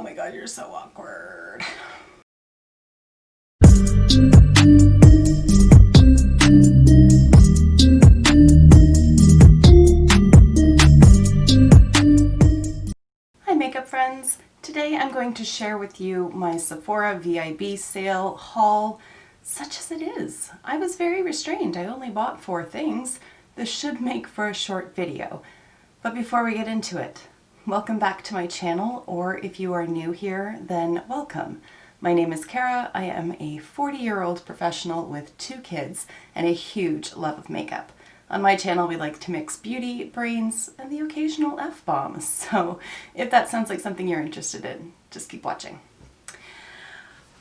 Oh my god, you're so awkward. Hi makeup friends! Today I'm going to share with you my Sephora VIB sale haul, such as it is. I was very restrained. I only bought 4 things. This should make for a short video. But before we get into it, welcome back to my channel, or if you are new here, then welcome. My name is Kara. I am a 40-year-old professional with 2 kids and a huge love of makeup. On my channel, we like to mix beauty, brains, and the occasional F-bomb. So if that sounds like something you're interested in, just keep watching.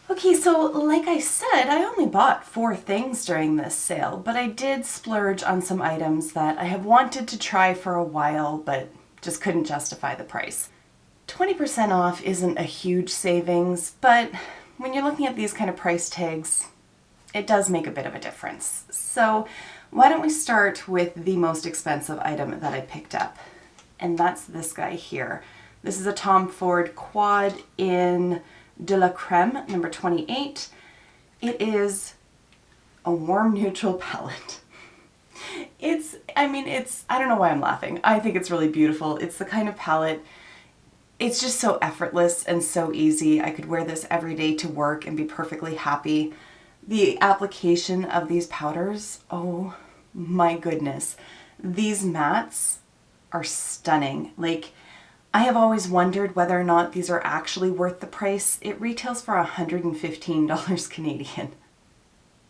Okay, so like I said, I only bought 4 things during this sale, but I did splurge on some items that I have wanted to try for a while, but just couldn't justify the price. 20% off isn't a huge savings, but when you're looking at these kind of price tags, it does make a bit of a difference. So why don't we start with the most expensive item that I picked up, and that's this guy here. This is a Tom Ford Quad in De la Creme, number 28. It is a warm neutral palette. I don't know why I'm laughing. I think it's really beautiful. It's the kind of palette, it's just so effortless and so easy. I could wear this every day to work and be perfectly happy. The application of these powders, oh my goodness. These mattes are stunning. Like, I have always wondered whether or not these are actually worth the price. It retails for $115 Canadian.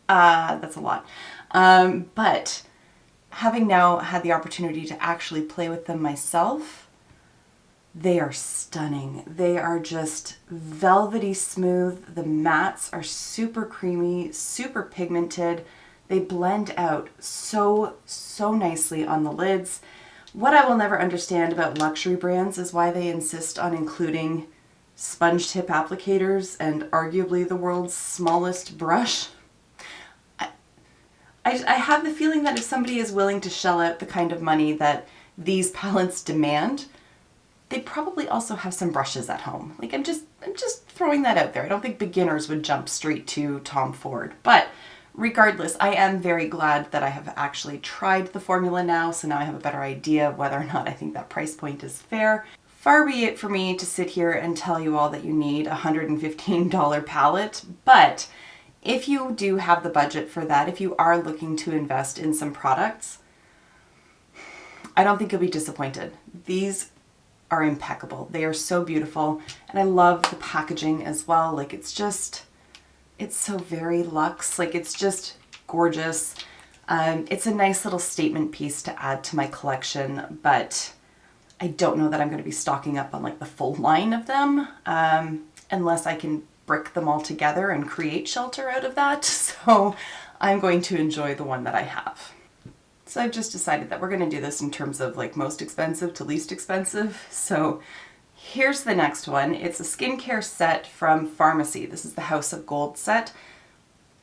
That's a lot. But having now had the opportunity to actually play with them myself, they are stunning. They are just velvety smooth. The mattes are super creamy, super pigmented. They blend out so nicely on the lids. What I will never understand about luxury brands is why they insist on including sponge tip applicators and arguably the world's smallest brush. I have the feeling that if somebody is willing to shell out the kind of money that these palettes demand, they probably also have some brushes at home. Like, I'm just throwing that out there. I don't think beginners would jump straight to Tom Ford. But regardless, I am very glad that I have actually tried the formula now, so now I have a better idea of whether or not I think that price point is fair. Far be it for me to sit here and tell you all that you need a $115 palette, but if you do have the budget for that, if you are looking to invest in some products, I don't think you'll be disappointed. These are impeccable. They are so beautiful, and I love the packaging as well. Like, it's so very luxe. Like, it's just gorgeous. It's a nice little statement piece to add to my collection, but I don't know that I'm going to be stocking up on like the full line of them, unless I can brick them all together and create shelter out of that. So I'm going to enjoy the one that I have. So I've just decided that we're going to do this in terms of like most expensive to least expensive. So here's the next one. It's a skincare set from Farmacy. This is the House of Gold set.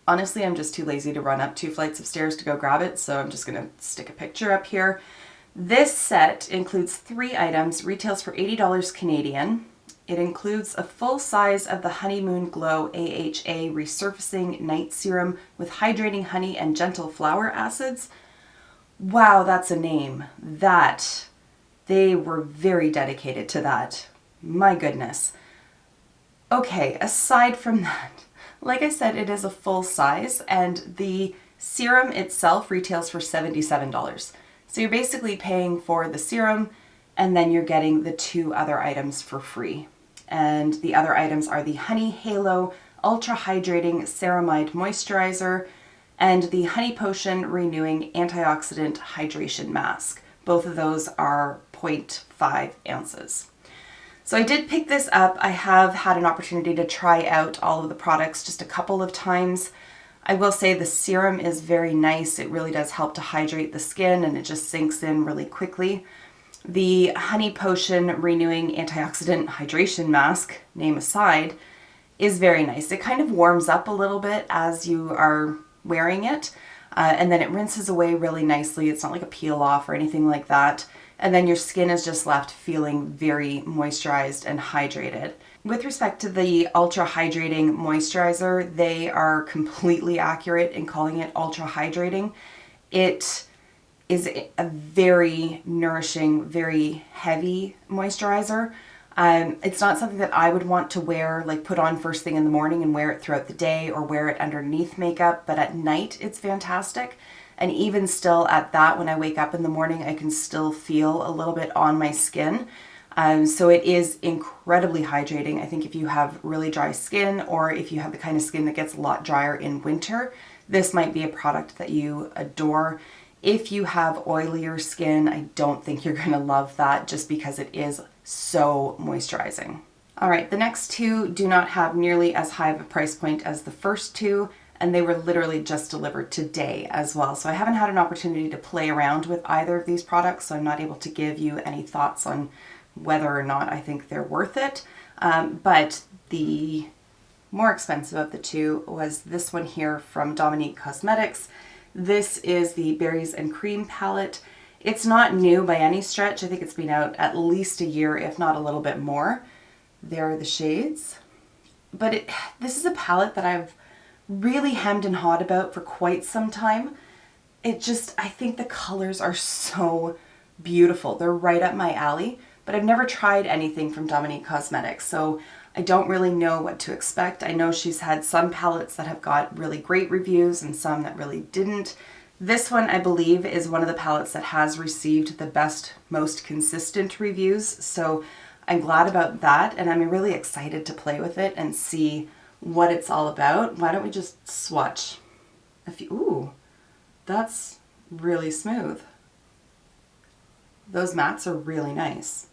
Honestly, I'm just too lazy to run up 2 flights of stairs to go grab it, so I'm just going to stick a picture up here. This set includes 3 items, retails for $80 Canadian. It includes a full size of the Honeymoon Glow AHA Resurfacing Night Serum with hydrating honey and gentle flower acids. Wow, that's a name. They were very dedicated to that. My goodness. Okay, aside from that, like I said, it is a full size, and the serum itself retails for $77. So you're basically paying for the serum, and then you're getting the 2 other items for free. And the other items are the Honey Halo Ultra Hydrating Ceramide Moisturizer and the Honey Potion Renewing Antioxidant Hydration Mask. Both of those are 0.5 ounces. So I did pick this up. I have had an opportunity to try out all of the products just a couple of times. I will say the serum is very nice. It really does help to hydrate the skin, and it just sinks in really quickly. The Honey Potion Renewing Antioxidant Hydration Mask, name aside, is very nice. It kind of warms up a little bit as you are wearing it, and then it rinses away really nicely. It's not like a peel off or anything like that. and then your skin is just left feeling very moisturized and hydrated. With respect to the Ultra Hydrating Moisturizer, they are completely accurate in calling it ultra hydrating. It is a very nourishing, very heavy moisturizer. It's not something that I would want to wear, like put on first thing in the morning and wear it throughout the day or wear it underneath makeup, but at night it's fantastic. And even still at that, when I wake up in the morning, I can still feel a little bit on my skin. So it is incredibly hydrating. I think if you have really dry skin, or if you have the kind of skin that gets a lot drier in winter, this might be a product that you adore. If you have oilier skin, I don't think you're going to love that, just because it is so moisturizing. All right, the next two do not have nearly as high of a price point as the first two, and they were literally just delivered today as well. So I haven't had an opportunity to play around with either of these products, so I'm not able to give you any thoughts on whether or not I think they're worth it. But the more expensive of the two was this one here from Dominique Cosmetics. This is the Berries and Cream palette. It's not new by any stretch. I think it's been out at least a year, if not a little bit more. There are the shades. But this is a palette that I've really hemmed and hawed about for quite some time. I think the colors are so beautiful. They're right up my alley, but I've never tried anything from Dominique Cosmetics, so I don't really know what to expect. I know she's had some palettes that have got really great reviews and some that really didn't. This one, I believe, is one of the palettes that has received the best, most consistent reviews, so I'm glad about that, and I'm really excited to play with it and see what it's all about. Why don't we just swatch a few? Ooh, that's really smooth. Those mattes are really nice.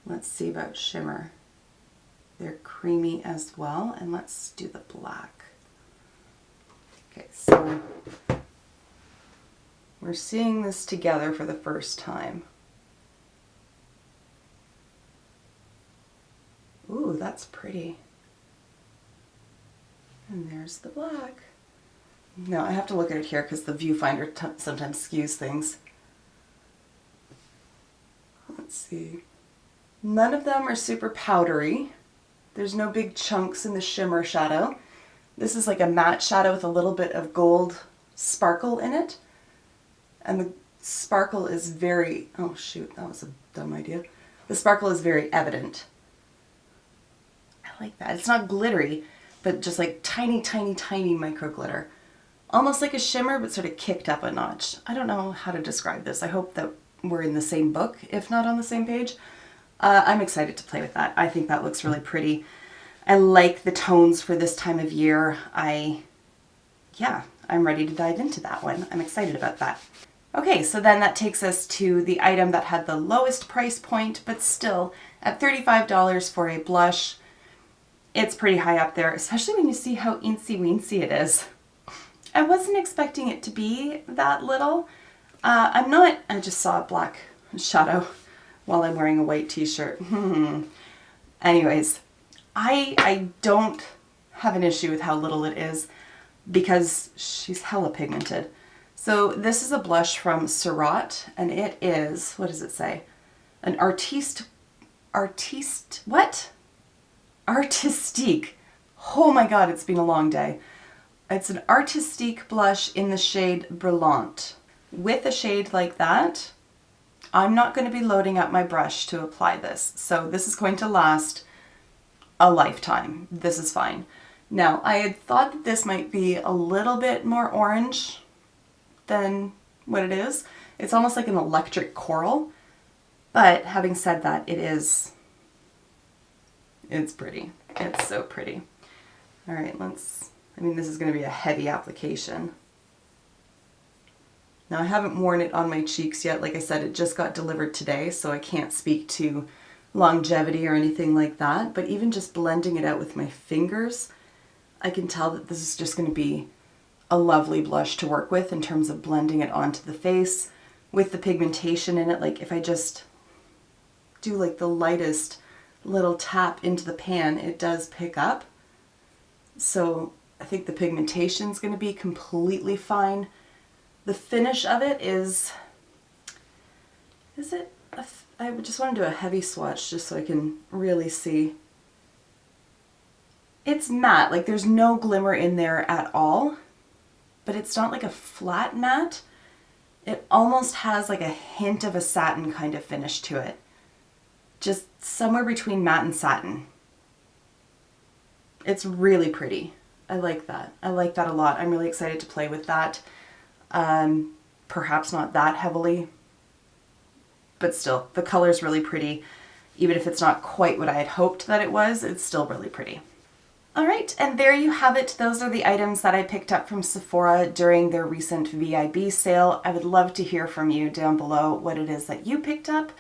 Let's see about shimmer. They're creamy as well, and let's do the black. Okay, so we're seeing this together for the first time. Ooh, that's pretty. And there's the black. No, I have to look at it here because the viewfinder sometimes skews things. Let's see. None of them are super powdery. There's no big chunks in the shimmer shadow. This is like a matte shadow with a little bit of gold sparkle in it. And the sparkle is very, oh shoot, that was a dumb idea. The sparkle is very evident. I like that. It's not glittery, but just like tiny, tiny, tiny micro glitter. Almost like a shimmer, but sort of kicked up a notch. I don't know how to describe this. I hope that we're in the same book, if not on the same page. I'm excited to play with that. I think that looks really pretty. I like the tones for this time of year. I'm ready to dive into that one. I'm excited about that. Okay, so then that takes us to the item that had the lowest price point, but still at $35 for a blush. It's pretty high up there, especially when you see how eensy weensy it is. I wasn't expecting it to be that little. I just saw a black shadow while I'm wearing a white t-shirt. Anyways, I don't have an issue with how little it is because she's hella pigmented. So this is a blush from Surat, and it is, what does it say? An Artistique. Oh my god, it's been a long day. It's an Artistique blush in the shade Brillant. With a shade like that, I'm not going to be loading up my brush to apply this. So this is going to last a lifetime. This is fine. Now, I had thought that this might be a little bit more orange than what it is. It's almost like an electric coral. But having said that, it's pretty. It's so pretty. All right, this is going to be a heavy application. Now, I haven't worn it on my cheeks yet. Like I said, it just got delivered today, so I can't speak to longevity or anything like that. But even just blending it out with my fingers, I can tell that this is just going to be a lovely blush to work with in terms of blending it onto the face with the pigmentation in it. Like if I just do like the lightest little tap into the pan, it does pick up. So I think the pigmentation is going to be completely fine. The finish of it is it? I just want to do a heavy swatch just so I can really see. It's matte, like there's no glimmer in there at all, but it's not like a flat matte. It almost has like a hint of a satin kind of finish to it. Just somewhere between matte and satin. It's really pretty. I like that. I like that a lot. I'm really excited to play with that. Perhaps not that heavily, but still, the color's really pretty. Even if it's not quite what I had hoped that it was, it's still really pretty. All right, and there you have it. Those are the items that I picked up from Sephora during their recent VIB sale. I would love to hear from you down below what it is that you picked up,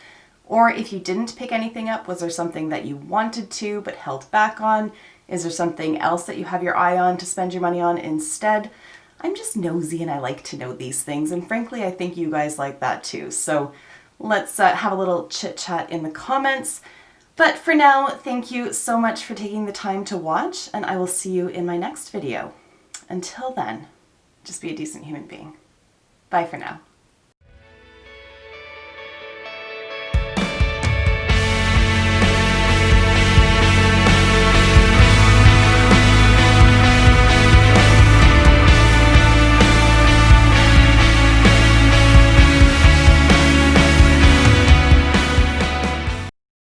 or if you didn't pick anything up, was there something that you wanted to but held back on? Is there something else that you have your eye on to spend your money on instead? I'm just nosy and I like to know these things, and frankly, I think you guys like that too. So let's have a little chit chat in the comments. But for now, thank you so much for taking the time to watch, and I will see you in my next video. Until then, just be a decent human being. Bye for now.